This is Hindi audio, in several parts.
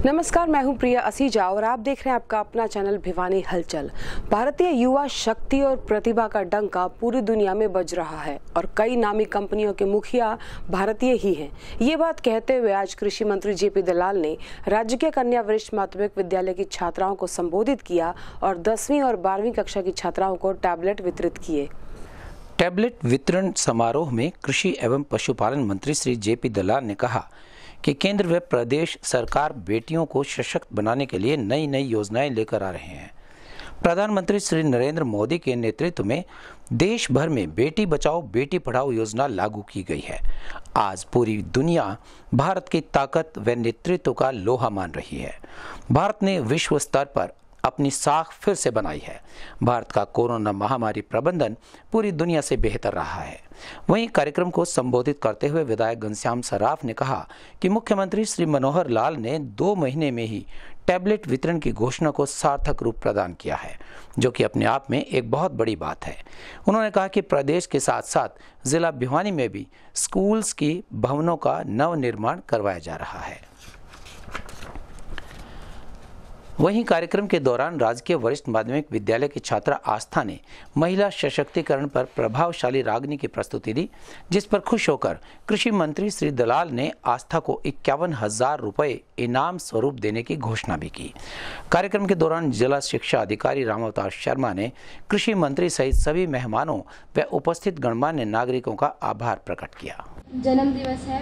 नमस्कार, मैं हूं प्रिया असीजा और आप देख रहे हैं आपका अपना चैनल भिवानी हलचल। भारतीय युवा शक्ति और प्रतिभा का डंका पूरी दुनिया में बज रहा है और कई नामी कंपनियों के मुखिया भारतीय ही हैं। ये बात कहते हुए आज कृषि मंत्री जेपी दलाल ने राज्य के कन्या वरिष्ठ माध्यमिक विद्यालय की छात्राओं को संबोधित किया और 10वीं और 12वीं कक्षा की छात्राओं को टैबलेट वितरित किए। टैबलेट वितरण समारोह में कृषि एवं पशुपालन मंत्री श्री जेपी दलाल ने कहा कि केंद्र व प्रदेश सरकार बेटियों को सशक्त बनाने के लिए नई नई योजनाएं लेकर आ रहे हैं। प्रधानमंत्री श्री नरेंद्र मोदी के नेतृत्व में देश भर में बेटी बचाओ बेटी पढ़ाओ योजना लागू की गई है। आज पूरी दुनिया भारत की ताकत व नेतृत्व का लोहा मान रही है। भारत ने विश्व स्तर पर अपनी साख फिर से बनाई है। भारत का कोरोना महामारी प्रबंधन पूरी दुनिया से बेहतर रहा है। वहीं कार्यक्रम को संबोधित करते हुए विधायक घनश्याम सराफ ने कहा कि मुख्यमंत्री श्री मनोहर लाल ने 2 महीने में ही टैबलेट वितरण की घोषणा को सार्थक रूप प्रदान किया है, जो कि अपने आप में एक बहुत बड़ी बात है। उन्होंने कहा कि प्रदेश के साथ साथ जिला भिवानी में भी स्कूल्स की भवनों का नवनिर्माण करवाया जा रहा है। वहीं कार्यक्रम के दौरान राजकीय वरिष्ठ माध्यमिक विद्यालय की छात्रा आस्था ने महिला सशक्तिकरण पर प्रभावशाली रागनी की प्रस्तुति दी, जिस पर खुश होकर कृषि मंत्री श्री दलाल ने आस्था को 51,000 रुपये इनाम स्वरूप देने की घोषणा भी की। कार्यक्रम के दौरान जिला शिक्षा अधिकारी रामावतार शर्मा ने कृषि मंत्री सहित सभी मेहमानों व उपस्थित गणमान्य नागरिकों का आभार प्रकट किया। जन्म दिवस है।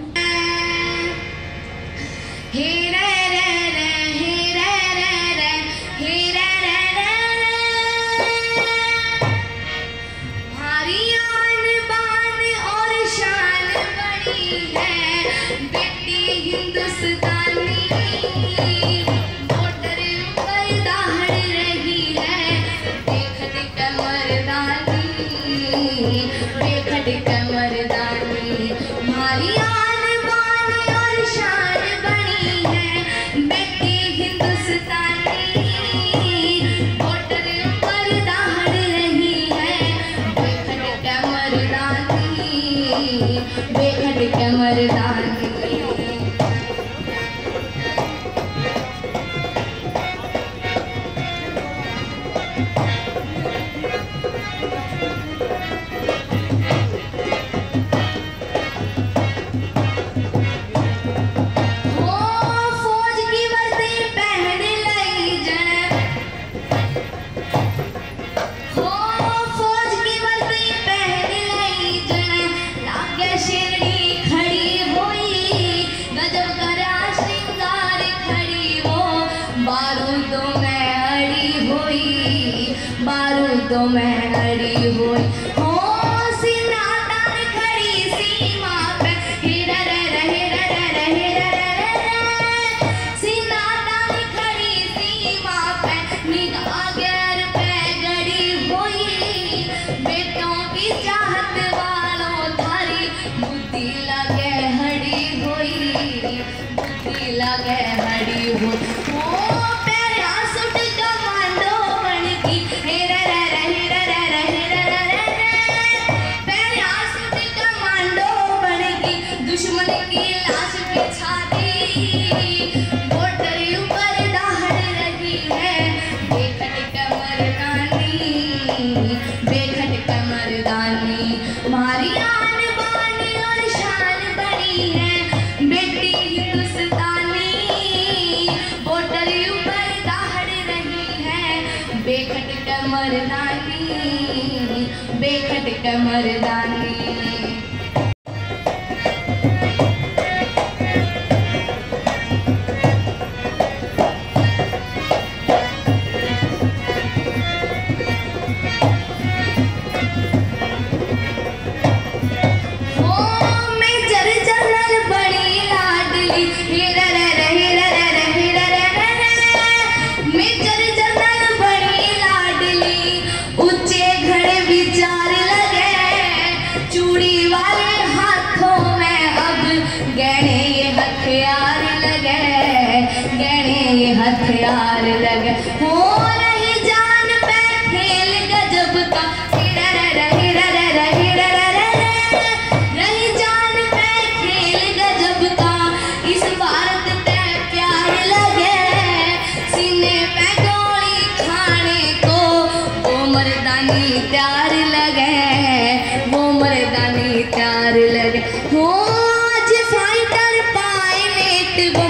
तो मैं अड़ी हुई हो सिनादान खड़ी सीमा पे सिनादान खड़ी सीमा पे निगाह गैर पे गड़ी हुई बेटों की चाहत वालों थारी बुद्धि लगे हड़ी हुई बुद्धि लगे हड़ी हुई बेखट मर्दानी। हथियार लगे हो रही जान पे खेल गजब का रही जान पे खेल गजब का इस भारत पे प्यार लगे त्यार लगे, वो मर्दानी त्यार लगे। हो आज फाइटर पायलट वो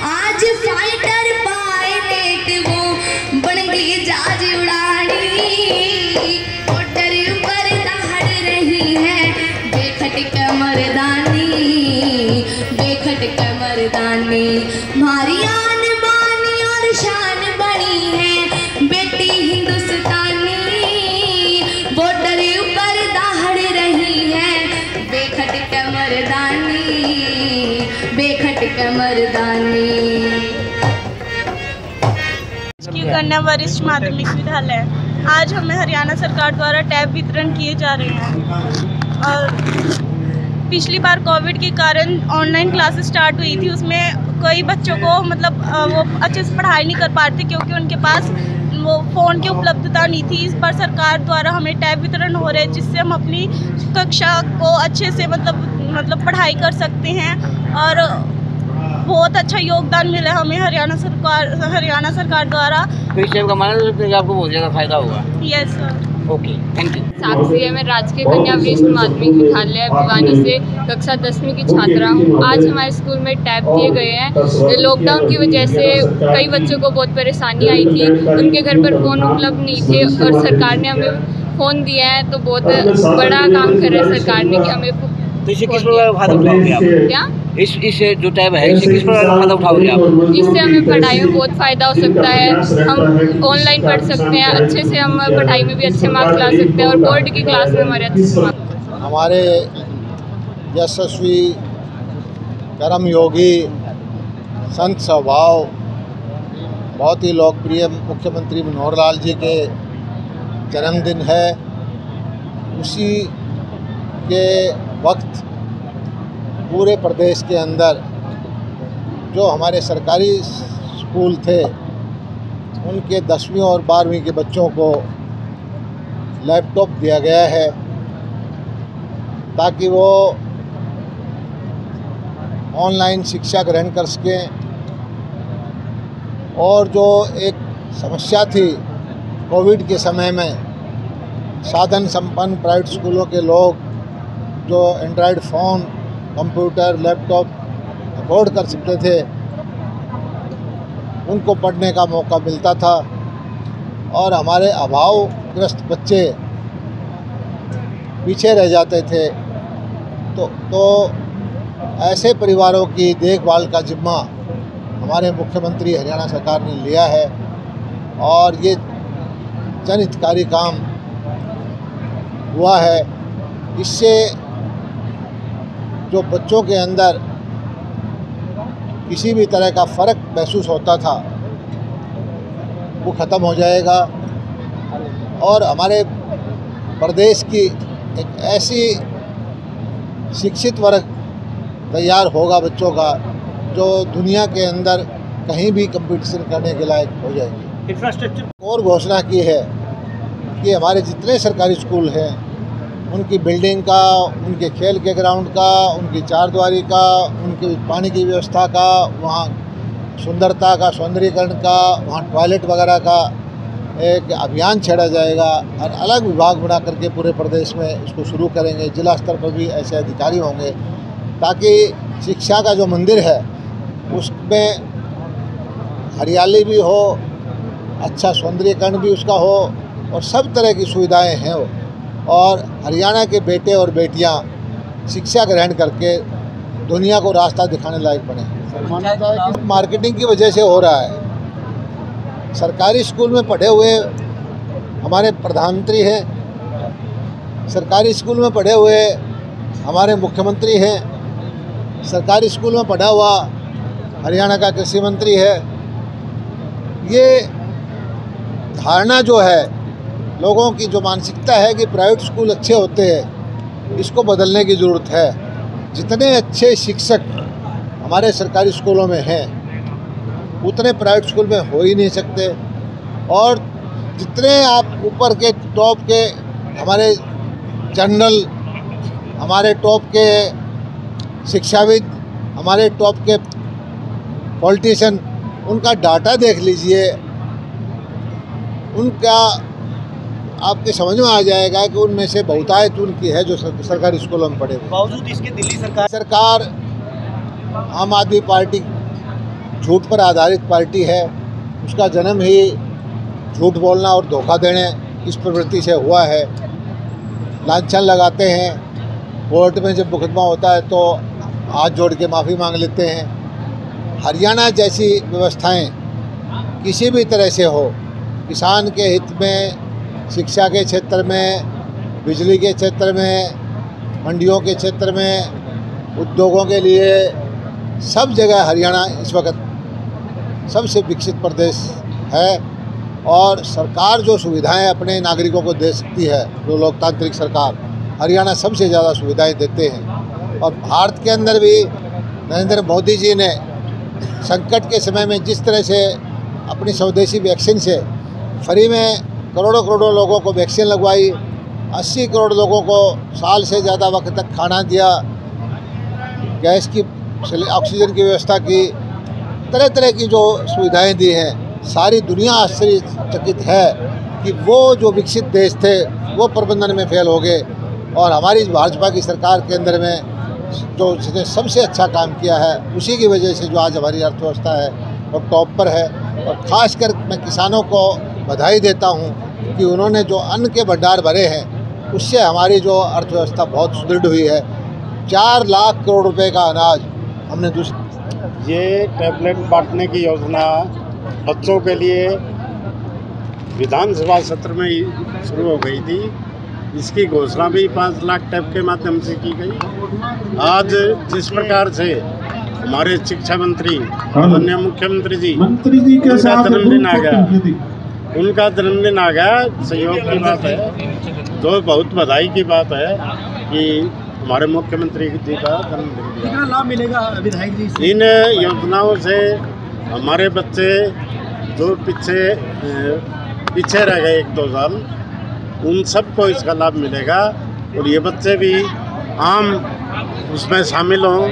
आज फाइटर पायलट वो बन गई जहाज उड़ानी, बॉर्डर पर दहाड़ रही है बेखट मर्दानी, बेखट मर्दानी। हमारी आन बानी और शान बनी है बेटी हिंदुस्तानी, बॉर्डर पर दहाड़ रही है बेखट मर्दानी, बेखट मर्दानी। कन्या वरिष्ठ माध्यमिक विद्यालय, आज हमें हरियाणा सरकार द्वारा टैब वितरण किए जा रहे हैं। और पिछली बार कोविड के कारण ऑनलाइन क्लासेस स्टार्ट हुई थी, उसमें कई बच्चों को मतलब वो अच्छे से पढ़ाई नहीं कर पाते क्योंकि उनके पास वो फ़ोन की उपलब्धता नहीं थी। इस बार सरकार द्वारा हमें टैब वितरण हो रहे हैं जिससे हम अपनी कक्षा को अच्छे से मतलब पढ़ाई कर सकते हैं। और बहुत अच्छा योगदान मिला है हमें हरियाणा सरकार द्वारा। तो इस टाइम का माना तो आपको बहुत ज़्यादा फायदा होगा। Yes sir. Okay, thank you. Sakshi है, मैं राजकीय कन्या वरिष्ठ माध्यमिक विद्यालय भिवानी से कक्षा 10वीं की छात्रा हूँ। आज हमारे स्कूल में टैब दिए गए हैं। लॉकडाउन की वजह से कई बच्चों को बहुत परेशानी आई थी, उनके घर पर फ़ोन उपलब्ध नहीं थे और सरकार ने हमें फ़ोन दिया है, तो बहुत बड़ा काम कर रहा है सरकार ने कि हमें। तो इससे किस प्रकार का फायदा उठाओगे आप? क्या इस जो टैब है इससे किस प्रकार का फायदा उठाओगे आप? इससे हमें पढ़ाई में बहुत फ़ायदा हो सकता है। हम ऑनलाइन पढ़ सकते हैं, अच्छे से हम पढ़ाई में भी अच्छे मार्क्स ला सकते हैं और बोर्ड की क्लास में हमारे अच्छे मार्क्स। हमारे यशस्वी कर्मयोगी संत स्वभाव बहुत ही लोकप्रिय मुख्यमंत्री मनोहर लाल जी के जन्मदिन है। उसी के वक्त पूरे प्रदेश के अंदर जो हमारे सरकारी स्कूल थे उनके 10वीं और 12वीं के बच्चों को लैपटॉप दिया गया है ताकि वो ऑनलाइन शिक्षा ग्रहण कर सकें। और जो एक समस्या थी कोविड के समय में, साधन संपन्न प्राइवेट स्कूलों के लोग जो Android phone, computer, laptop afford कर सकते थे उनको पढ़ने का मौका मिलता था और हमारे अभावग्रस्त बच्चे पीछे रह जाते थे। तो ऐसे परिवारों की देखभाल का जिम्मा हमारे मुख्यमंत्री हरियाणा सरकार ने लिया है और ये जनहितकारी काम हुआ है। इससे जो बच्चों के अंदर किसी भी तरह का फ़र्क महसूस होता था वो ख़त्म हो जाएगा और हमारे प्रदेश की एक ऐसी शिक्षित वर्ग तैयार होगा बच्चों का जो दुनिया के अंदर कहीं भी कंपटीशन करने के लायक हो जाएंगे। इंफ्रास्ट्रक्चर और घोषणा की है कि हमारे जितने सरकारी स्कूल हैं उनकी बिल्डिंग का, उनके खेल के ग्राउंड का, उनकी चारद्वारी का, उनकी पानी की व्यवस्था का, वहाँ सुंदरता का, सौंदर्यीकरण का, वहाँ टॉयलेट वगैरह का एक अभियान छेड़ा जाएगा और अलग विभाग बना करके पूरे प्रदेश में इसको शुरू करेंगे। जिला स्तर पर भी ऐसे अधिकारी होंगे ताकि शिक्षा का जो मंदिर है उसमें हरियाली भी हो, अच्छा सौंदर्यीकरण भी उसका हो और सब तरह की सुविधाएं हैं और हरियाणा के बेटे और बेटियां शिक्षा ग्रहण करके दुनिया को रास्ता दिखाने लायक बने। मार्केटिंग की वजह से हो रहा है। सरकारी स्कूल में पढ़े हुए हमारे प्रधानमंत्री हैं, सरकारी स्कूल में पढ़े हुए हमारे मुख्यमंत्री हैं, सरकारी स्कूल में पढ़ा हुआ हरियाणा का कृषि मंत्री है। ये धारणा जो है लोगों की, जो मानसिकता है कि प्राइवेट स्कूल अच्छे होते हैं, इसको बदलने की ज़रूरत है। जितने अच्छे शिक्षक हमारे सरकारी स्कूलों में हैं उतने प्राइवेट स्कूल में हो ही नहीं सकते और जितने आप ऊपर के टॉप के हमारे जनरल, हमारे टॉप के शिक्षाविद, हमारे टॉप के पॉलिटिशियन, उनका डाटा देख लीजिए। उनका आपके समझ में आ जाएगा कि उनमें से बहुतायत उनकी है जो सरकारी स्कूलों में पढ़े हुए। बावजूद इसके दिल्ली सरकार आम आदमी पार्टी झूठ पर आधारित पार्टी है। उसका जन्म ही झूठ बोलना और धोखा देने इस प्रवृत्ति से हुआ है। लांछन लगाते हैं, कोर्ट में जब मुकदमा होता है तो हाथ जोड़ के माफ़ी मांग लेते हैं। हरियाणा जैसी व्यवस्थाएं किसी भी तरह से हो, किसान के हित में, शिक्षा के क्षेत्र में, बिजली के क्षेत्र में, मंडियों के क्षेत्र में, उद्योगों के लिए, सब जगह हरियाणा इस वक्त सबसे विकसित प्रदेश है। और सरकार जो सुविधाएं अपने नागरिकों को दे सकती है, जो लोकतांत्रिक सरकार, हरियाणा सबसे ज़्यादा सुविधाएं देते हैं। और भारत के अंदर भी नरेंद्र मोदी जी ने संकट के समय में जिस तरह से अपनी स्वदेशी वैक्सीन से फ्री में करोड़ों करोड़ों लोगों को वैक्सीन लगवाई, 80 करोड़ लोगों को साल से ज़्यादा वक्त तक खाना दिया, गैस की ऑक्सीजन की व्यवस्था की, तरह तरह की जो सुविधाएं दी हैं, सारी दुनिया आश्चर्यचकित है कि वो जो विकसित देश थे वो प्रबंधन में फेल हो गए। और हमारी भाजपा की सरकार के अंदर में जो जिसने सबसे अच्छा काम किया है, उसी की वजह से जो आज हमारी अर्थव्यवस्था है वो टॉप पर है। और ख़ासकर मैं किसानों को बधाई देता हूँ कि उन्होंने जो अन्न के भंडार भरे हैं, उससे हमारी जो अर्थव्यवस्था बहुत सुदृढ़ हुई है। 4 लाख करोड़ रुपए का अनाज हमने ये टैबलेट बांटने की योजना बच्चों के लिए विधानसभा सत्र में ही शुरू हो गई थी। इसकी घोषणा भी 5 लाख टैब के माध्यम से की गई। आज जिस प्रकार से हमारे शिक्षा मंत्री माननीय मुख्यमंत्री जी उनका जन्मदिन आ गया, सहयोग की बात है, तो बहुत बधाई की बात है कि हमारे मुख्यमंत्री जी का जन्मदिन। कितना लाभ मिलेगा विधायक जी? इन योजनाओं से हमारे बच्चे जो पीछे रह गए 1-2 साल, उन सबको इसका लाभ मिलेगा। और ये बच्चे भी आम उसमें शामिल हों,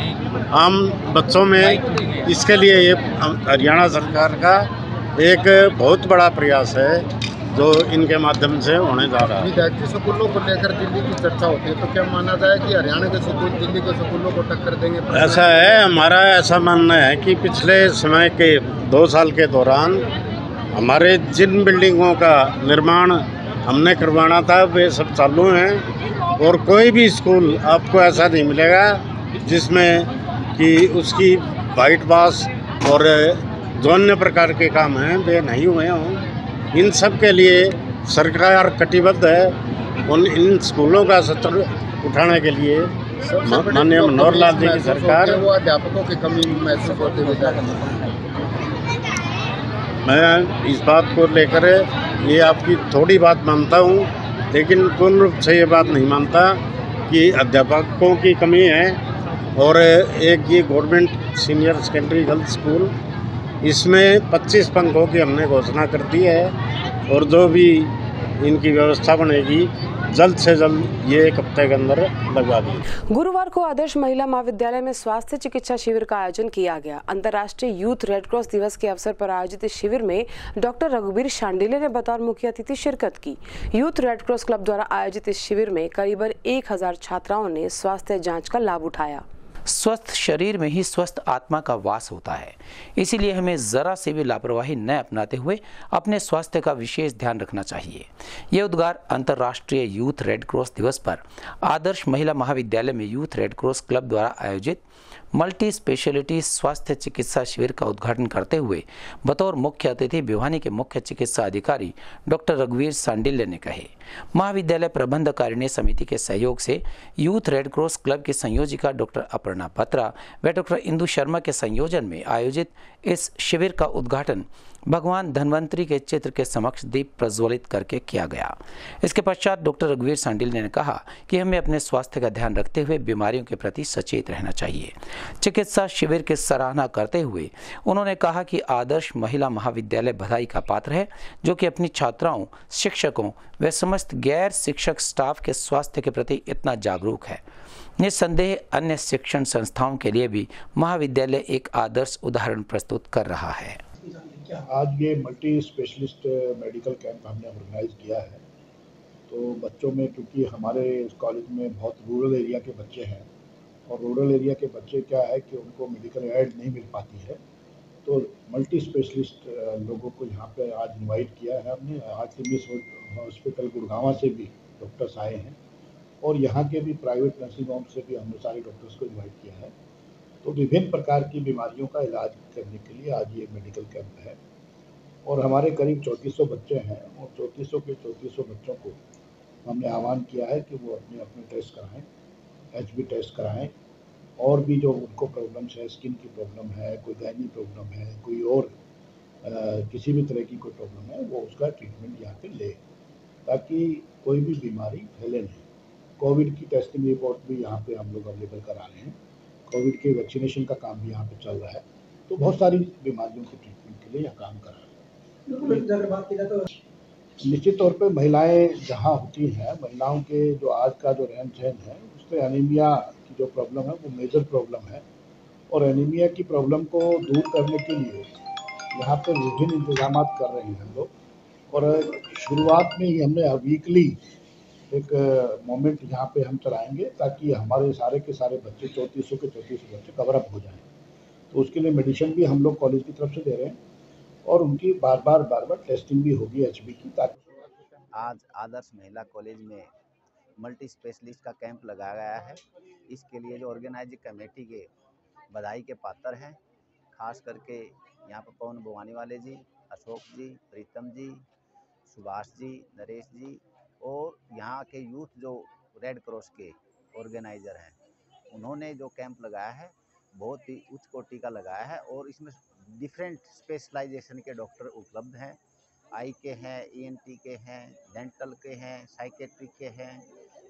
आम बच्चों में। इसके लिए ये हरियाणा सरकार का एक बहुत बड़ा प्रयास है जो इनके माध्यम से होने जा रहा है। विद्यार्थी स्कूलों को लेकर दिल्ली की चर्चा होती है, तो क्या माना जाए कि हरियाणा के स्कूल दिल्ली के स्कूलों को टक्कर देंगे? ऐसा है, हमारा ऐसा मानना है कि पिछले समय के 2 साल के दौरान हमारे जिन बिल्डिंगों का निर्माण हमने करवाना था वे सब चालू हैं। और कोई भी स्कूल आपको ऐसा नहीं मिलेगा जिसमें कि उसकी वाइट वाश और जो अन्य प्रकार के काम हैं वे नहीं हुए हों। इन सब के लिए सरकार कटिबद्ध है। इन स्कूलों का सत्र उठाने के लिए माननीय मनोहर लाल जी की सरकार। वो अध्यापकों की कमी महसूस होती है। मैं इस बात को लेकर ये आपकी थोड़ी बात मानता हूँ, लेकिन पूर्ण रूप से ये बात नहीं मानता कि अध्यापकों की कमी है। और एक ये government senior secondary girls school, इसमें 25 पंखों की हमने घोषणा कर दी है। और जो भी इनकी व्यवस्था बनेगी जल्द से जल्द ये 1 हफ्ते के अंदर लगवा दी। गुरुवार को आदर्श महिला महाविद्यालय में स्वास्थ्य चिकित्सा शिविर का आयोजन किया गया। अंतर्राष्ट्रीय यूथ रेड क्रॉस दिवस के अवसर पर आयोजित इस शिविर में डॉक्टर रघुवीर शांडिल्य ने बतौर मुख्य अतिथि शिरकत की। यूथ रेड क्रॉस क्लब द्वारा आयोजित इस शिविर में करीबन 1000 छात्राओं ने स्वास्थ्य जाँच का लाभ उठाया। स्वस्थ शरीर में ही स्वस्थ आत्मा का वास होता है, इसीलिए हमें जरा से भी लापरवाही न अपनाते हुए अपने स्वास्थ्य का विशेष ध्यान रखना चाहिए। ये उद्गार अंतर्राष्ट्रीय यूथ रेड क्रॉस दिवस पर आदर्श महिला महाविद्यालय में यूथ रेड क्रॉस क्लब द्वारा आयोजित मल्टी स्पेशलिटी स्वास्थ्य चिकित्सा शिविर का उद्घाटन करते हुए बतौर मुख्य अतिथि भिवानी के मुख्य चिकित्सा अधिकारी डॉक्टर रघुवीर शांडिल्य ने कहे। महाविद्यालय प्रबंधकारिणी समिति के सहयोग से यूथ रेड क्रॉस क्लब की संयोजिका डॉक्टर अपर्णा बत्रा व डॉक्टर इंदु शर्मा के संयोजन में आयोजित इस शिविर का उद्घाटन भगवान धन्वंतरी के चित्र के समक्ष दीप प्रज्वलित करके किया गया। इसके पश्चात डॉक्टर रघुवीर शांडिल्य ने कहा कि हमें अपने स्वास्थ्य का ध्यान रखते हुए बीमारियों के प्रति सचेत रहना चाहिए। चिकित्सा शिविर की सराहना करते हुए उन्होंने कहा कि आदर्श महिला महाविद्यालय बधाई का पात्र है, जो कि अपनी छात्राओं, शिक्षकों व समस्त गैर शिक्षक स्टाफ के स्वास्थ्य के प्रति इतना जागरूक है। निस्संदेह अन्य शिक्षण संस्थाओं के लिए भी महाविद्यालय एक आदर्श उदाहरण प्रस्तुत कर रहा है। आज ये मल्टी स्पेशलिस्ट मेडिकल कैंप हमने ऑर्गेनाइज किया है। तो बच्चों में, क्योंकि हमारे कॉलेज में बहुत रूरल एरिया के बच्चे हैं और रूरल एरिया के बच्चे क्या है कि उनको मेडिकल एड नहीं मिल पाती है, तो मल्टी स्पेशलिस्ट लोगों को यहाँ पे आज इनवाइट किया है हमने। आर्टिमिस हॉस्पिटल गुड़गांव से भी डॉक्टर्स आए हैं और यहाँ के भी प्राइवेट नर्सिंग होम से भी हमने सारे डॉक्टर्स को इनवाइट किया है। तो विभिन्न प्रकार की बीमारियों का इलाज करने के लिए आज ये मेडिकल कैंप है और हमारे करीब 3400 बच्चे हैं और 3400 के 3400 बच्चों को हमने आह्वान किया है कि वो अपने अपने टेस्ट कराएं, HB टेस्ट कराएं और भी जो उनको प्रॉब्लम्स है, स्किन की प्रॉब्लम है, कोई गायनी प्रॉब्लम है, कोई और किसी भी तरह की कोई प्रॉब्लम है, वो उसका ट्रीटमेंट यहाँ पे ले, ताकि कोई भी बीमारी फैले नहीं। कोविड की टेस्टिंग रिपोर्ट भी यहाँ पे हम लोग अवेलेबल करा रहे हैं। कोविड के वैक्सीनेशन का काम भी यहाँ पे चल रहा है। तो बहुत सारी बीमारियों के ट्रीटमेंट के लिए यहाँ काम कर रहा है। निश्चित तौर पे महिलाएं जहाँ होती हैं, महिलाओं के जो आज का जो रहन सहन है उसमें एनीमिया की जो प्रॉब्लम है वो मेजर प्रॉब्लम है और एनीमिया की प्रॉब्लम को दूर करने के लिए यहाँ पे विभिन्न इंतजाम कर रहे हैं हम लोग। और शुरुआत में ही हमने वीकली एक मोमेंट यहाँ पे हम चलाएंगे ताकि हमारे सारे के सारे बच्चे 3400 के 3400 बच्चे कवर अप हो जाएं। तो उसके लिए मेडिसिन भी हम लोग कॉलेज की तरफ से दे रहे हैं और उनकी बार बार टेस्टिंग भी होगी HB की। ताकि आज आदर्श महिला कॉलेज में मल्टी स्पेशलिस्ट का कैंप लगाया गया है। इसके लिए जो ऑर्गेनाइजिंग कमेटी के बधाई के पात्र हैं, खास करके यहाँ पर पवन भवानी वाले जी, अशोक जी, प्रीतम जी, सुभाष जी, नरेश जी और यहाँ के यूथ जो रेड क्रॉस के ऑर्गेनाइज़र हैं, उन्होंने जो कैंप लगाया है बहुत ही उच्च कोटि का लगाया है और इसमें डिफरेंट स्पेशलाइजेशन के डॉक्टर उपलब्ध हैं। आई के हैं, ENT के हैं, डेंटल के हैं, साइकेट्रिक के हैं,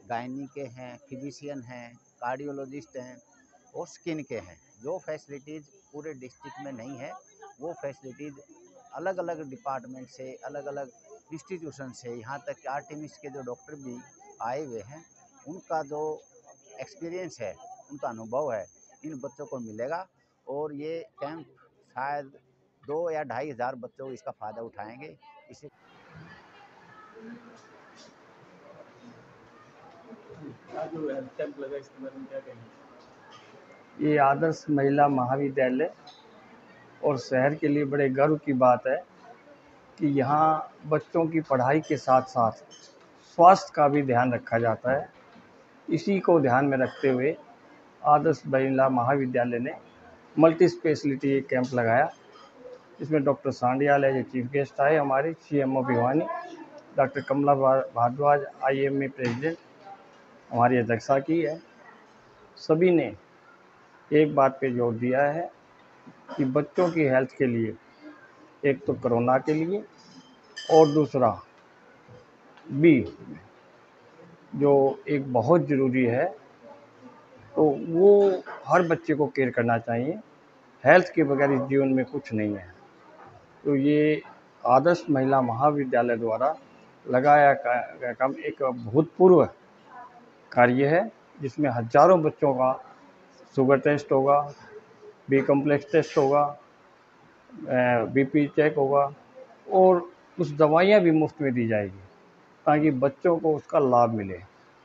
गायनी के हैं, फिजिशियन हैं, कार्डियोलॉजिस्ट हैं और स्किन के हैं। जो फैसिलिटीज़ पूरे डिस्ट्रिक्ट में नहीं है वो फैसिलिटीज़ अलग अलग डिपार्टमेंट से, अलग अलग इंस्टीट्यूशन से, यहाँ तक कि आर्टिमिस के जो डॉक्टर भी आए हुए हैं, उनका जो एक्सपीरियंस है, उनका अनुभव है, इन बच्चों को मिलेगा और ये कैंप शायद 2 या 2500 बच्चों इसका फ़ायदा उठाएंगे। इसी जो हेल्थ कैंप लगा इसके बारे में क्या कहेंगे? ये आदर्श महिला महाविद्यालय और शहर के लिए बड़े गर्व की बात है कि यहाँ बच्चों की पढ़ाई के साथ साथ स्वास्थ्य का भी ध्यान रखा जाता है। इसी को ध्यान में रखते हुए आदर्श महिला महाविद्यालय ने मल्टी स्पेशलिटी कैंप लगाया। इसमें डॉक्टर सांडियाल है जो चीफ गेस्ट आए, हमारे CMO भिवानी, डॉक्टर कमला भारद्वाज IMA प्रेसिडेंट हमारी अध्यक्षता की है। सभी ने एक बात पे जोर दिया है कि बच्चों की हेल्थ के लिए एक तो कोरोना के लिए और दूसरा भी जो एक बहुत ज़रूरी है, तो वो हर बच्चे को केयर करना चाहिए। हेल्थ के बगैर इस जीवन में कुछ नहीं है। तो ये आदर्श महिला महाविद्यालय द्वारा लगाया गया काम एक भूतपूर्व कार्य है, जिसमें हज़ारों बच्चों का शुगर टेस्ट होगा, B कॉम्प्लेक्स टेस्ट होगा, BP चेक होगा और कुछ दवाइयाँ भी मुफ्त में दी जाएगी ताकि बच्चों को उसका लाभ मिले।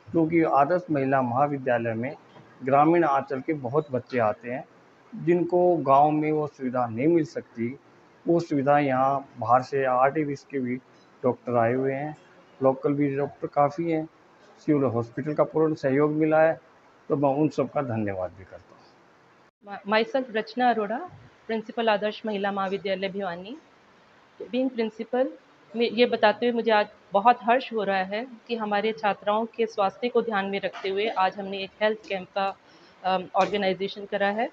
क्योंकि आदर्श महिला महाविद्यालय में ग्रामीण अंचल के बहुत बच्चे आते हैं जिनको गांव में वो सुविधा नहीं मिल सकती। वो सुविधा यहाँ बाहर से आर्टिमिस के भी डॉक्टर आए हुए हैं, लोकल भी डॉक्टर काफ़ी हैं, सिविल हॉस्पिटल का पूर्ण सहयोग मिला है, तो मैं उन सब का धन्यवाद भी करता हूँ। Myself रचना अरोड़ा, प्रिंसिपल आदर्श महिला महाविद्यालय भिवानी। बीइंग प्रिंसिपल में ये बताते हुए मुझे आज बहुत हर्ष हो रहा है कि हमारे छात्राओं के स्वास्थ्य को ध्यान में रखते हुए आज हमने एक हेल्थ कैंप का ऑर्गेनाइजेशन करा है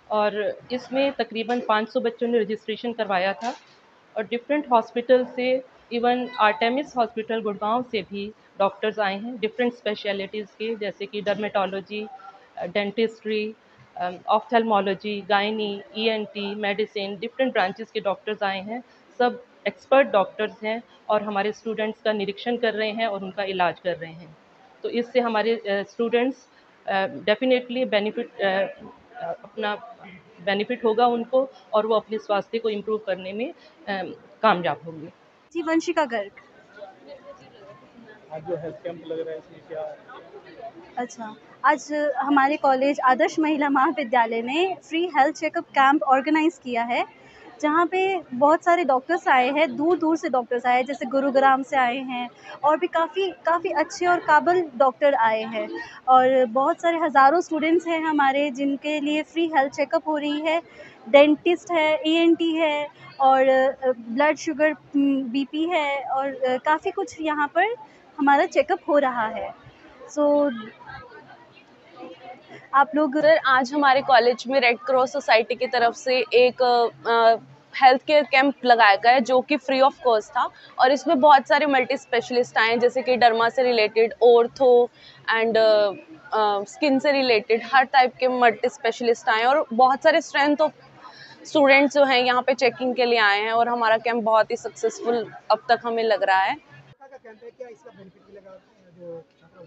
और इसमें तकरीबन 500 बच्चों ने रजिस्ट्रेशन करवाया था और डिफरेंट हॉस्पिटल से, इवन आर्टेमिस हॉस्पिटल गुड़गांव से भी डॉक्टर्स आए हैं डिफरेंट स्पेशलिटीज़ के, जैसे कि dermatology, dentistry, ophthalmology, gynae, ENT, medicine, different branches के डॉक्टर्स आए हैं। सब एक्सपर्ट डॉक्टर्स हैं और हमारे स्टूडेंट्स का निरीक्षण कर रहे हैं और उनका इलाज कर रहे हैं। तो इससे हमारे स्टूडेंट्स डेफिनेटली बेनिफिट अपना बेनिफिट होगा उनको और वो अपने स्वास्थ्य को इम्प्रूव करने में कामयाब होंगे। जी, वंशिका गर्ग। आज जो हेल्थ कैंप लग रहा है इसमें क्या? अच्छा, आज हमारे कॉलेज आदर्श महिला महाविद्यालय ने free health checkup camp organise किया है, जहाँ पे बहुत सारे डॉक्टर्स आए हैं, दूर दूर से डॉक्टर्स आए हैं, जैसे गुरुग्राम से आए हैं और भी काफ़ी अच्छे और काबिल डॉक्टर आए हैं। और बहुत सारे हज़ारों स्टूडेंट्स हैं हमारे जिनके लिए फ्री हेल्थ चेकअप हो रही है। डेंटिस्ट है, ENT है और ब्लड शुगर, BP है और काफ़ी कुछ यहाँ पर हमारा चेकअप हो रहा है। सो आप लोग आज हमारे कॉलेज में रेड क्रॉस सोसाइटी की तरफ से एक हेल्थ केयर कैंप लगाया गया है जो कि फ्री ऑफ कॉस्ट था और इसमें बहुत सारे मल्टी स्पेशलिस्ट आए हैं, जैसे कि डर्मा से रिलेटेड, ऑर्थो एंड स्किन से रिलेटेड हर टाइप के मल्टी स्पेशलिस्ट आए हैं और बहुत सारे स्ट्रेंथ ऑफ स्टूडेंट्स जो हैं यहाँ पे चेकिंग के लिए आए हैं और हमारा कैंप बहुत ही सक्सेसफुल अब तक हमें लग रहा है।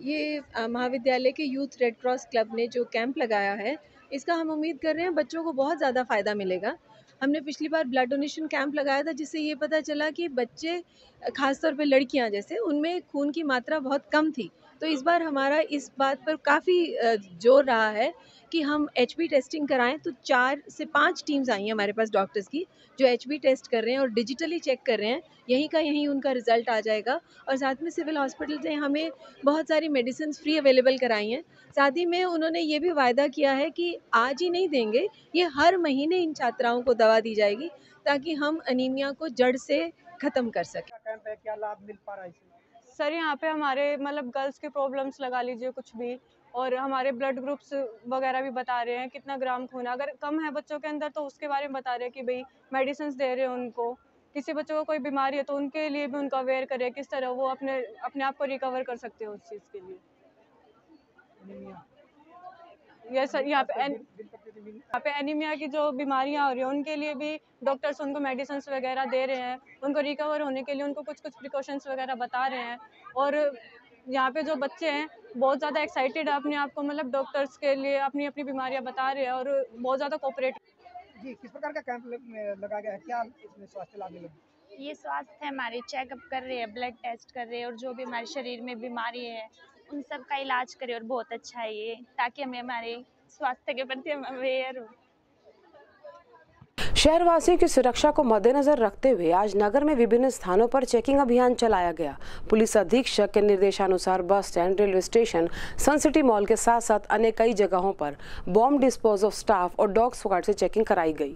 ये महाविद्यालय के यूथ रेड क्रॉस क्लब ने जो कैंप लगाया है, इसका हम उम्मीद कर रहे हैं बच्चों को बहुत ज़्यादा फ़ायदा मिलेगा। हमने पिछली बार ब्लड डोनेशन कैंप लगाया था, जिससे ये पता चला कि बच्चे, ख़ासतौर पे लड़कियां जैसे, उनमें खून की मात्रा बहुत कम थी। तो इस बार हमारा इस बात पर काफ़ी जोर रहा है कि हम HB टेस्टिंग कराएं। तो 4 से 5 टीम्स आई हैं हमारे पास डॉक्टर्स की, जो HB टेस्ट कर रहे हैं और डिजिटली चेक कर रहे हैं। यहीं का यहीं उनका रिज़ल्ट आ जाएगा। और साथ में सिविल हॉस्पिटल से हमें बहुत सारी मेडिसिन फ्री अवेलेबल कराई हैं। साथ ही में उन्होंने ये भी वायदा किया है कि आज ही नहीं देंगे, ये हर महीने इन छात्राओं को दवा दी जाएगी ताकि हम अनीमिया को जड़ से ख़त्म कर सकें। कैंप है, क्या लाभ मिल पा रहा है इसमें? सर, यहाँ पे हमारे मतलब गर्ल्स के प्रॉब्लम्स लगा लीजिए कुछ भी, और हमारे ब्लड ग्रुप्स वगैरह भी बता रहे हैं, कितना ग्राम खून है, अगर कम है बच्चों के अंदर तो उसके बारे में बता रहे हैं कि भाई मेडिसिन दे रहे हैं उनको। किसी बच्चों को कोई बीमारी है तो उनके लिए भी उनको अवेयर करें किस तरह वो अपने आप को रिकवर कर सकते हो उस चीज़ के लिए। यस सर, यहाँ पे एनीमिया की जो बीमारियाँ हो रही हैं उनके लिए भी डॉक्टर्स उनको मेडिसिन वगैरह दे रहे हैं, उनको रिकवर होने के लिए उनको कुछ प्रिकॉशंस वगैरह बता रहे हैं। और यहाँ पे जो बच्चे हैं बहुत ज़्यादा एक्साइटेड है अपने आप को, मतलब डॉक्टर्स के लिए अपनी अपनी बीमारियाँ बता रहे हैं और बहुत ज़्यादा कोऑपरेट। जी, किस प्रकार का कैंप लगा गया है, क्या इसमें स्वास्थ्य लाभ मिलेगा? ये स्वास्थ्य हमारे चेकअप कर रहे हैं, ब्लड टेस्ट कर रहे हैं और जो भी हमारे शरीर में बीमारी है उन सब का इलाज करे और बहुत अच्छा है ये, ताकि हमें हमारे स्वास्थ्य के प्रति हम अवेयर हो। शहरवासियों की सुरक्षा को मद्देनजर रखते हुए आज नगर में विभिन्न स्थानों पर चेकिंग अभियान चलाया गया। पुलिस अधीक्षक के निर्देशानुसार बस स्टैंड, रेलवे स्टेशन, सन सिटी मॉल के साथ साथ अन्य कई जगहों पर बॉम्ब डिस्पोजल स्टाफ और डॉग स्क्वाड से चेकिंग कराई गई।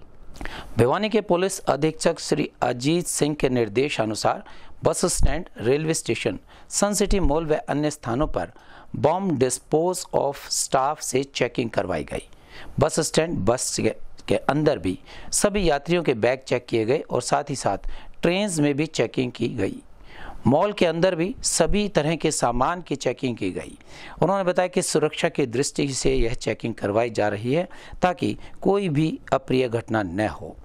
भिवानी के पुलिस अधीक्षक श्री अजीत सिंह के निर्देशानुसार बस स्टैंड, रेलवे स्टेशन, सन सिटी मॉल व अन्य स्थानों पर बॉम्ब डिस्पोज ऑफ स्टाफ से चेकिंग करवाई गई। बस स्टैंड, बस के अंदर भी सभी यात्रियों के बैग चेक किए गए और साथ ही साथ ट्रेन्स में भी चेकिंग की गई। मॉल के अंदर भी सभी तरह के सामान की चेकिंग की गई। उन्होंने बताया कि सुरक्षा की दृष्टि से यह चेकिंग करवाई जा रही है ताकि कोई भी अप्रिय घटना न हो।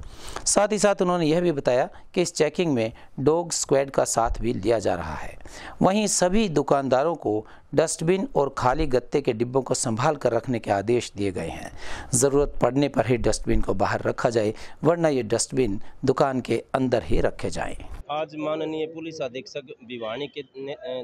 साथ ही साथ उन्होंने यह भी बताया कि इस चेकिंग में डॉग स्क्वाड का साथ भी लिया जा रहा है। वहीं सभी दुकानदारों को डस्टबिन और खाली गत्ते के डिब्बों को संभाल कर रखने के आदेश दिए गए हैं। ज़रूरत पड़ने पर ही डस्टबिन को बाहर रखा जाए, वरना ये डस्टबिन दुकान के अंदर ही रखे जाएं। आज माननीय पुलिस अधीक्षक भिवानी के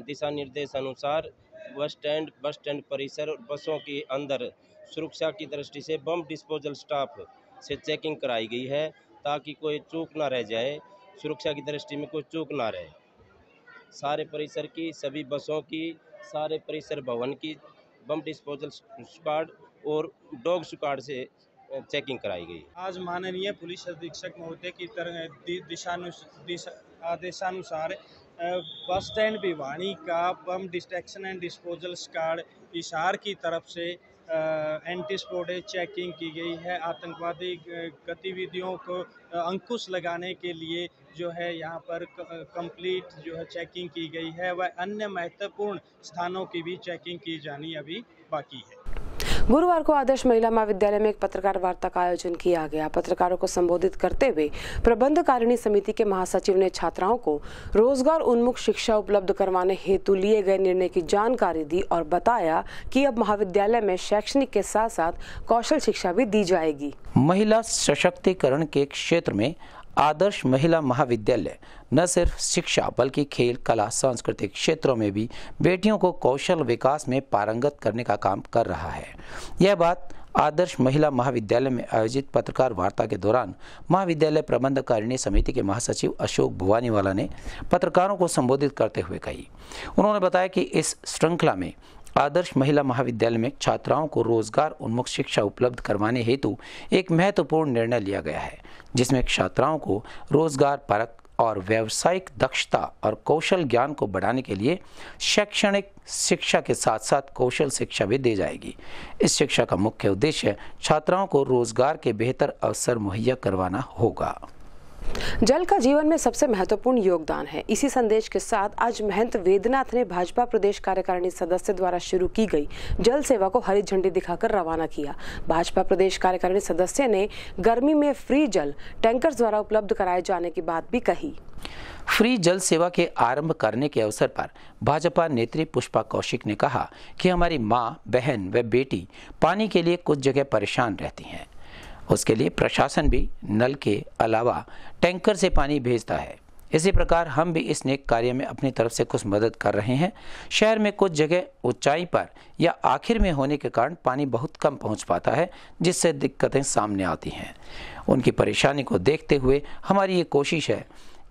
दिशा निर्देश अनुसार बस स्टैंड परिसर और बसों के अंदर सुरक्षा की दृष्टि से बम डिस्पोजल स्टाफ से चेकिंग कराई गई है ताकि कोई चूक ना रह जाए, सुरक्षा की दृष्टि में कोई चूक ना रहे। सारे परिसर की, सभी बसों की, सारे परिसर भवन की बम डिस्पोजल स्क्वाड और डॉग स्क्वाड से चेकिंग कराई गई। आज माननीय पुलिस अधीक्षक महोदय की आदेशानुसार बस स्टैंड भिवानी का bomb detection and disposal squad Hisar की तरफ से एंटी स्पोडे चेकिंग की गई है। आतंकवादी गतिविधियों को अंकुश लगाने के लिए जो है यहाँ पर कंप्लीट जो है चेकिंग की गई है, वह अन्य महत्वपूर्ण स्थानों की भी चेकिंग की जानी अभी बाकी है। गुरुवार को आदर्श महिला महाविद्यालय में एक पत्रकार वार्ता का आयोजन किया गया। पत्रकारों को संबोधित करते हुए प्रबंधकारिणी समिति के महासचिव ने छात्राओं को रोजगार उन्मुख शिक्षा उपलब्ध करवाने हेतु लिए गए निर्णय की जानकारी दी और बताया कि अब महाविद्यालय में शैक्षणिक के साथ साथ कौशल शिक्षा भी दी जाएगी। महिला सशक्तिकरण के क्षेत्र में आदर्श महिला महाविद्यालय न सिर्फ शिक्षा बल्कि खेल, कला, सांस्कृतिक क्षेत्रों में भी बेटियों को कौशल विकास में पारंगत करने का काम कर रहा है। यह बात आदर्श महिला महाविद्यालय में आयोजित पत्रकार वार्ता के दौरान महाविद्यालय प्रबंधकारिणी समिति के महासचिव अशोक भुवानीवाला ने पत्रकारों को संबोधित करते हुए कही। उन्होंने बताया कि इस श्रृंखला में आदर्श महिला महाविद्यालय में छात्राओं को रोजगार उन्मुख शिक्षा उपलब्ध करवाने हेतु एक महत्वपूर्ण निर्णय लिया गया है, जिसमें छात्राओं को रोजगार परक और व्यावसायिक दक्षता और कौशल ज्ञान को बढ़ाने के लिए शैक्षणिक शिक्षा के साथ साथ कौशल शिक्षा भी दी जाएगी। इस शिक्षा का मुख्य उद्देश्य छात्राओं को रोजगार के बेहतर अवसर मुहैया करवाना होगा। जल का जीवन में सबसे महत्वपूर्ण योगदान है। इसी संदेश के साथ आज महंत वेदनाथ ने भाजपा प्रदेश कार्यकारिणी सदस्य द्वारा शुरू की गई जल सेवा को हरी झंडी दिखाकर रवाना किया। भाजपा प्रदेश कार्यकारिणी सदस्य ने गर्मी में फ्री जल टैंकर द्वारा उपलब्ध कराए जाने की बात भी कही। फ्री जल सेवा के आरंभ करने के अवसर पर भाजपा नेत्री पुष्पा कौशिक ने कहा कि हमारी माँ, बहन व बेटी पानी के लिए कुछ जगह परेशान रहती हैं। उसके लिए प्रशासन भी नल के अलावा टैंकर से पानी भेजता है। इसी प्रकार हम भी इस नेक कार्य में अपनी तरफ से कुछ मदद कर रहे हैं। शहर में कुछ जगह ऊंचाई पर या आखिर में होने के कारण पानी बहुत कम पहुंच पाता है, जिससे दिक्कतें सामने आती हैं। उनकी परेशानी को देखते हुए हमारी ये कोशिश है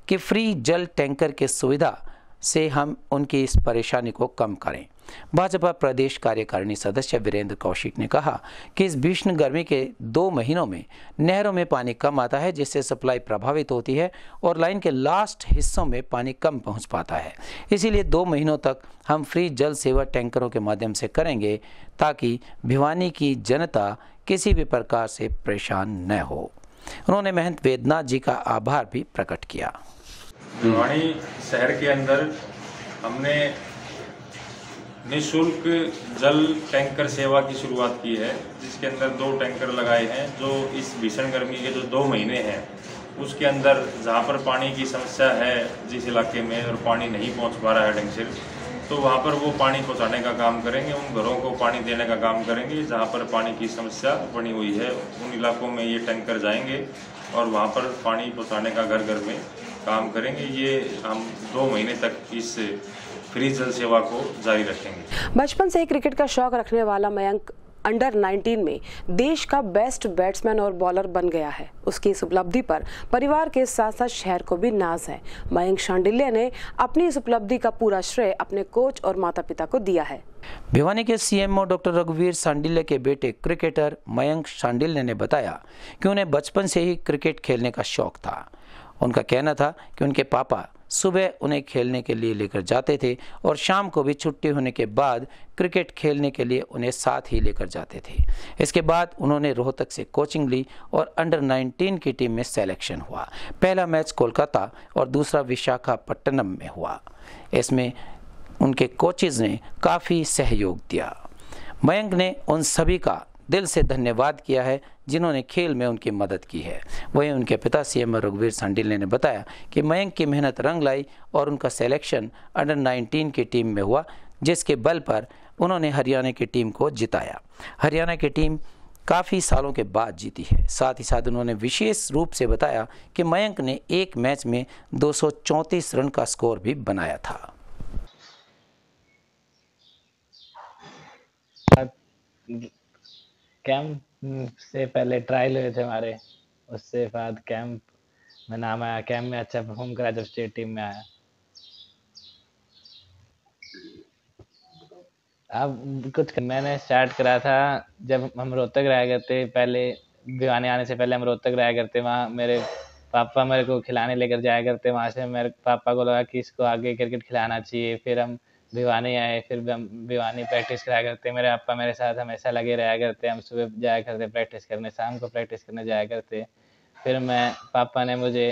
कि फ्री जल टैंकर की सुविधा से हम उनकी इस परेशानी को कम करें। भाजपा प्रदेश कार्यकारिणी सदस्य वीरेंद्र कौशिक ने कहा कि इस भीषण गर्मी के 2 महीनों में नहरों में पानी कम आता है, जिससे सप्लाई प्रभावित होती है और लाइन के लास्ट हिस्सों में पानी कम पहुंच पाता है। इसीलिए 2 महीनों तक हम फ्री जल सेवा टैंकरों के माध्यम से करेंगे ताकि भिवानी की जनता किसी भी प्रकार से परेशान न हो। उन्होंने महंत वेदनाथ जी का आभार भी प्रकट किया। भिवानी शहर के अंदर हमने निःशुल्क जल टैंकर सेवा की शुरुआत की है, जिसके अंदर 2 टैंकर लगाए हैं, जो इस भीषण गर्मी के जो 2 महीने हैं उसके अंदर जहाँ पर पानी की समस्या है जिस इलाके में और पानी नहीं पहुँच पा रहा है ढंग से, तो वहाँ पर वो पानी पहुँचाने का काम करेंगे। उन घरों को पानी देने का काम करेंगे जहाँ पर पानी की समस्या बनी हुई है। उन इलाकों में ये टैंकर जाएंगे और वहाँ पर पानी पहुँचाने का घर घर में काम करेंगे। ये हम 2 महीने तक इस फ्री जल सेवा को जारी रखेंगे। बचपन से ही क्रिकेट का शौक रखने वाला मयंक अंडर 19 में देश का बेस्ट बैट्समैन और बॉलर बन गया है। उसकी इस उपलब्धि पर परिवार के साथ साथ शहर को भी नाज है। मयंक शांडिल्य ने अपनी इस उपलब्धि का पूरा श्रेय अपने कोच और माता पिता को दिया है। भिवानी के सीएमओ डॉक्टर रघुवीर शांडिल्य के बेटे क्रिकेटर मयंक शांडिल्य ने बताया कि उन्हें बचपन से ही क्रिकेट खेलने का शौक था। उनका कहना था कि उनके पापा सुबह उन्हें खेलने के लिए लेकर जाते थे और शाम को भी छुट्टी होने के बाद क्रिकेट खेलने के लिए उन्हें साथ ही लेकर जाते थे। इसके बाद उन्होंने रोहतक से कोचिंग ली और अंडर 19 की टीम में सिलेक्शन हुआ। पहला मैच कोलकाता और दूसरा विशाखापट्टनम में हुआ। इसमें उनके कोचेज ने काफ़ी सहयोग दिया। मयंक ने उन सभी का दिल से धन्यवाद किया है जिन्होंने खेल में उनकी मदद की है। वहीं उनके पिता सीएम रघुवीर शांडिल्य ने बताया कि मयंक की मेहनत रंग लाई और उनका सिलेक्शन अंडर 19 की टीम में हुआ, जिसके बल पर उन्होंने हरियाणा की टीम को जिताया। हरियाणा की टीम काफ़ी सालों के बाद जीती है। साथ ही साथ उन्होंने विशेष रूप से बताया कि मयंक ने एक मैच में 234 रन का स्कोर भी बनाया था। कैंप से पहले ट्रायल हुए थे हमारे, उससे बाद कैंप में नाम आया। कैंप में अच्छा परफॉर्म करा जब स्टेट टीम में आया। अब कुछ मैंने स्टार्ट करा था जब हम रोहतक रहा करते, पहले भिवानी आने से पहले हम रोहतक रहा करते। वहाँ मेरे पापा मेरे को खिलाने लेकर जाया करते। वहाँ से मेरे पापा को लगा कि इसको आगे क्रिकेट खिलाना चाहिए। फिर हम भिवानी आए, फिर हम भिवानी प्रैक्टिस कराया करते। मेरे पापा मेरे साथ हमेशा लगे रहा करते। हम सुबह जाया करते प्रैक्टिस करने, शाम को प्रैक्टिस करने जाया करते। फिर पापा ने मुझे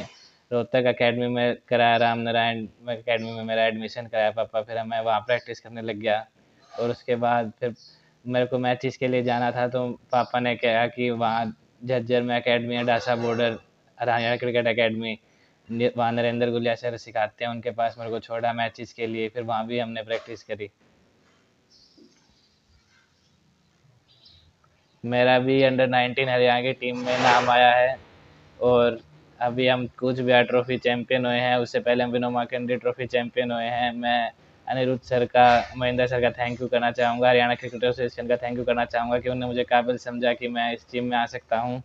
रोहतक अकेडमी में कराया, राम नारायण अकेडमी में मेरा एडमिशन कराया पापा। फिर मैं वहाँ प्रैक्टिस करने लग गया और उसके बाद फिर मेरे को मैचेस के लिए जाना था, तो पापा ने कहा कि वहाँ झज्जर में एकेडमी है, Dasa border Haryana cricket academy, वहाँ नरेंद्र गुलिया सर सिखाते हैं, उनके पास मेरे को छोड़ा मैचेस के लिए। फिर वहाँ भी हमने प्रैक्टिस करी। मेरा भी अंडर 19 हरियाणा की टीम में नाम आया है और अभी हम कूच बिहार ट्रॉफी चैंपियन हुए हैं। उससे पहले हम विनोमा कैंडी ट्रॉफी चैंपियन हुए हैं। मैं अनिरुद्ध सर का, महेंद्र सर का थैंक यू करना चाहूँगा, हरियाणा क्रिकेट एसोसिएशन का थैंक यू करना चाहूँगा कि उन्होंने मुझे काबिल समझा कि मैं इस टीम में आ सकता हूँ।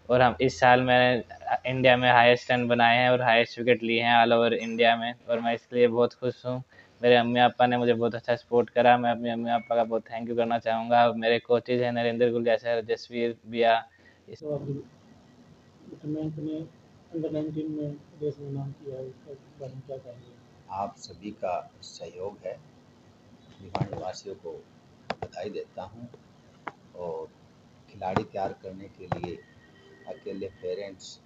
और हम इस साल मैंने इंडिया में हाईएस्ट रन बनाए हैं और हाईएस्ट विकेट लिए हैं ऑल ओवर इंडिया में, और मैं इसके लिए बहुत खुश हूँ। मेरे अम्मी पापा ने मुझे बहुत अच्छा सपोर्ट करा। मैं अपने अम्मी पापा का बहुत थैंक यू करना चाहूँगा। मेरे कोचेज हैं नरेंद्र गुलिया सर, जसवीर बिया। अंडर 19 में देश में नाम किया है, इसका बारे में क्या कहेंगे? आप सभी का सहयोग है, भिवानी वासियों को बधाई देता हूं। और खिलाड़ी तैयार करने के लिए अकेले पेरेंट्स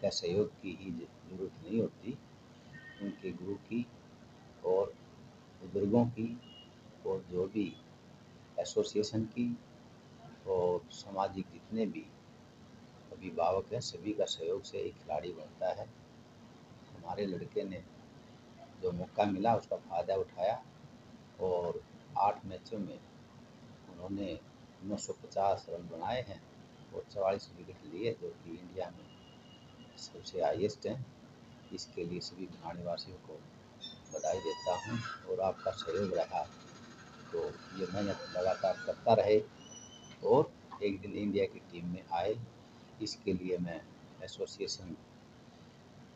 का सहयोग की ही ज़रूरत नहीं होती, उनके गुरु की और बुजुर्गों की और जो भी एसोसिएशन की और सामाजिक जितने भी अभिभावक हैं, सभी का सहयोग से एक खिलाड़ी बनता है। हमारे लड़के ने जो मौका मिला उसका फ़ायदा उठाया और 8 मैचों में उन्होंने 950 रन बनाए हैं और 44 विकेट लिए, जो कि इंडिया में सबसे हाईएस्ट हैं। इसके लिए सभी भिवानी वासियों को बधाई देता हूं। और आपका सहयोग रहा तो ये मेहनत लगातार करता रहे और एक दिन इंडिया की टीम में आए। इसके लिए मैं एसोसिएशन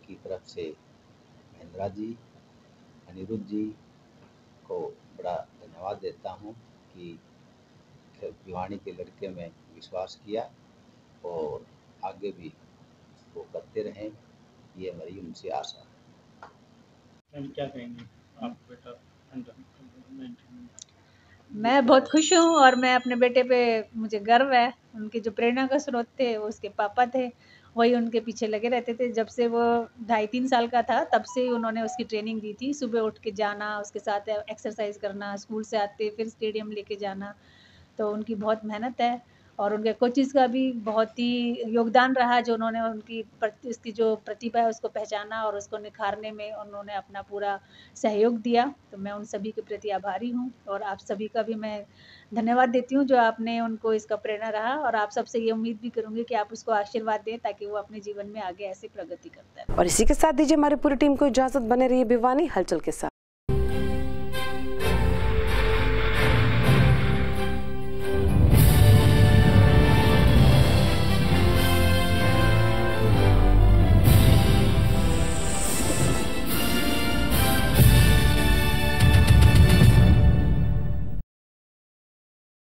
की तरफ से महेंद्रा जी, अनिरुद्ध जी को बड़ा धन्यवाद देता हूं कि भिवानी के लड़के में विश्वास किया और आगे भी वो करते रहें, ये मेरी उनसे आशा है। क्या कहेंगे आप बेटा अंडर 19? मैं बहुत खुश हूँ और मैं अपने बेटे पे मुझे गर्व है। उनके जो प्रेरणा का स्रोत थे वो उसके पापा थे, वही उनके पीछे लगे रहते थे। जब से वो 2.5-3 साल का था तब से उन्होंने उसकी ट्रेनिंग दी थी। सुबह उठ के जाना, उसके साथ एक्सरसाइज करना, स्कूल से आते फिर स्टेडियम लेके जाना, तो उनकी बहुत मेहनत है। और उनके कोचेस का भी बहुत ही योगदान रहा, जो उन्होंने उसकी जो प्रतिभा है उसको पहचाना और उसको निखारने में उन्होंने अपना पूरा सहयोग दिया। तो मैं उन सभी के प्रति आभारी हूँ और आप सभी का भी मैं धन्यवाद देती हूँ जो आपने उनको इसका प्रेरणा रहा। और आप सबसे ये उम्मीद भी करूँगी कि आप उसको आशीर्वाद दें ताकि वो अपने जीवन में आगे ऐसे प्रगति करता है। और इसी के साथ दीजिए हमारी पूरी टीम को इजाजत। बने रहिए भिवानी हलचल के साथ।